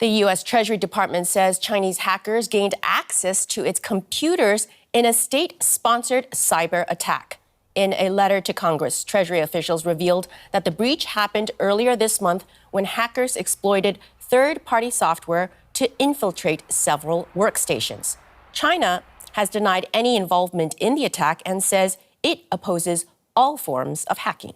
The U.S. Treasury Department says Chinese hackers gained access to its computers in a state-sponsored cyber attack. In a letter to Congress, Treasury officials revealed that the breach happened earlier this month when hackers exploited third-party software to infiltrate several workstations. China has denied any involvement in the attack and says it opposes all forms of hacking.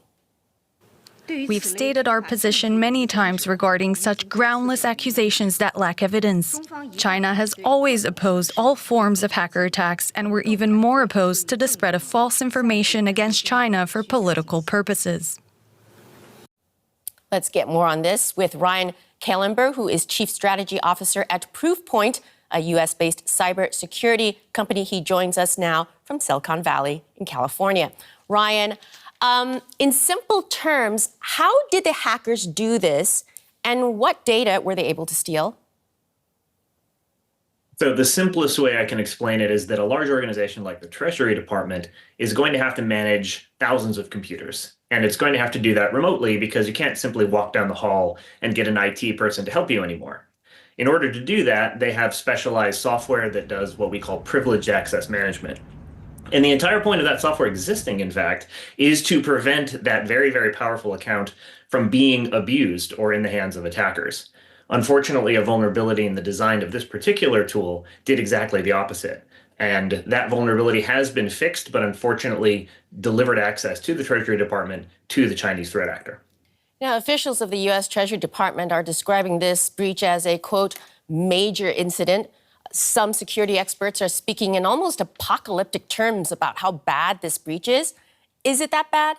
We've stated our position many times regarding such groundless accusations that lack evidence. China has always opposed all forms of hacker attacks, and we're even more opposed to the spread of false information against China for political purposes. Let's get more on this with Ryan Kallenberg, who is Chief Strategy Officer at Proofpoint, a U.S.-based cybersecurity company. He joins us now from Silicon Valley in California. Ryan, in simple terms, how did the hackers do this, and what data were they able to steal? So the simplest way I can explain it is that a large organization like the Treasury Department is going to have to manage thousands of computers. And it's going to have to do that remotely because you can't simply walk down the hall and get an IT person to help you anymore. In order to do that, they have specialized software that does what we call privileged access management. And the entire point of that software existing, in fact, is to prevent that very, very powerful account from being abused or in the hands of attackers. Unfortunately, a vulnerability in the design of this particular tool did exactly the opposite. And that vulnerability has been fixed, but unfortunately delivered access to the Treasury Department to the Chinese threat actor. Now, officials of the U.S. Treasury Department are describing this breach as a, quote, major incident. Some security experts are speaking in almost apocalyptic terms about how bad this breach is. Is it that bad?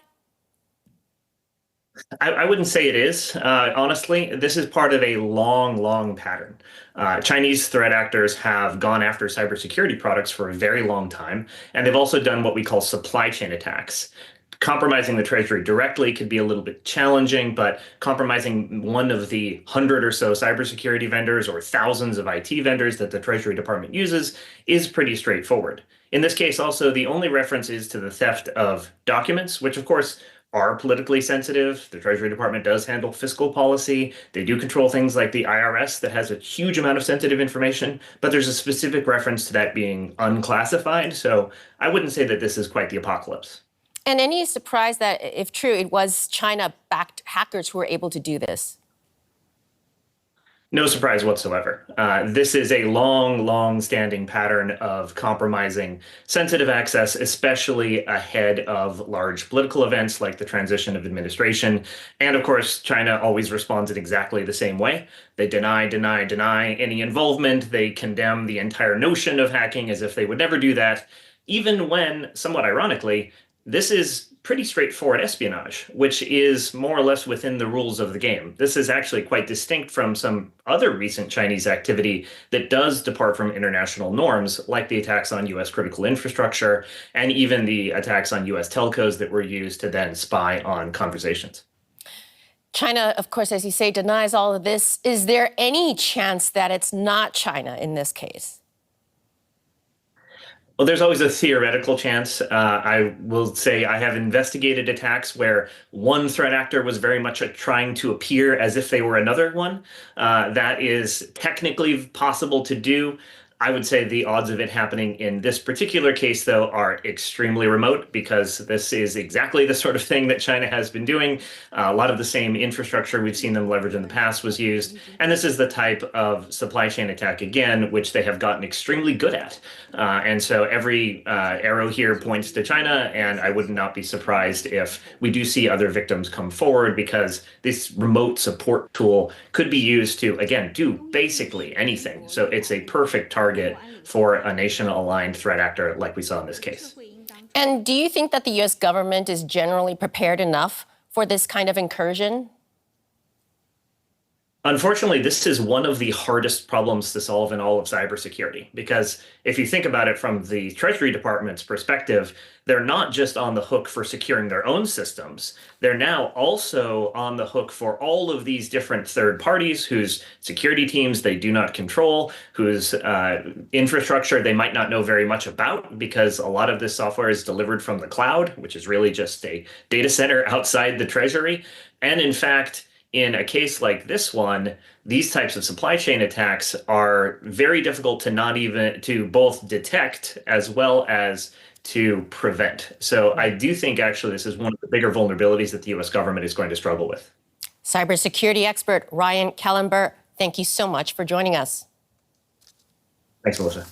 I wouldn't say it is. Honestly, this is part of a long, long pattern. Chinese threat actors have gone after cybersecurity products for a very long time, and they've also done what we call supply chain attacks. Compromising the Treasury directly could be a little bit challenging, but compromising one of the 100 or so cybersecurity vendors or thousands of IT vendors that the Treasury Department uses is pretty straightforward. In this case, also, the only reference is to the theft of documents, which, of course, are politically sensitive. The Treasury Department does handle fiscal policy. They do control things like the IRS that has a huge amount of sensitive information, but there's a specific reference to that being unclassified. So I wouldn't say that this is quite the apocalypse. And any surprise that, if true, it was China-backed hackers who were able to do this? No surprise whatsoever. This is a long, long-standing pattern of compromising sensitive access, especially ahead of large political events like the transition of administration. And of course, China always responds in exactly the same way. They deny any involvement. They condemn the entire notion of hacking as if they would never do that, even when, somewhat ironically, this is pretty straightforward espionage, which is more or less within the rules of the game. This is actually quite distinct from some other recent Chinese activity that does depart from international norms, like the attacks on U.S. critical infrastructure and even the attacks on U.S. telcos that were used to then spy on conversations. China, of course, as you say, denies all of this. Is there any chance that it's not China in this case? Well, there's always a theoretical chance. I will say I have investigated attacks where one threat actor was very much trying to appear as if they were another one. That is technically possible to do. I would say the odds of it happening in this particular case, though, are extremely remote because this is exactly the sort of thing that China has been doing. A lot of the same infrastructure we've seen them leverage in the past was used. And this is the type of supply chain attack, again, which they have gotten extremely good at. And so every arrow here points to China, and I would not be surprised if we do see other victims come forward because this remote support tool could be used to, again, do basically anything. So it's a perfect target for a nation-aligned threat actor like we saw in this case. And do you think that the U.S. government is generally prepared enough for this kind of incursion? Unfortunately, this is one of the hardest problems to solve in all of cybersecurity, because if you think about it from the Treasury Department's perspective, they're not just on the hook for securing their own systems. They're now also on the hook for all of these different third parties whose security teams they do not control, whose infrastructure they might not know very much about, because a lot of this software is delivered from the cloud, which is really just a data center outside the Treasury. And in fact, in a case like this one, these types of supply chain attacks are very difficult to both detect as well as to prevent. So I do think actually this is one of the bigger vulnerabilities that the US government is going to struggle with. Cybersecurity expert Ryan Kellenberg, thank you so much for joining us. Thanks, Melissa.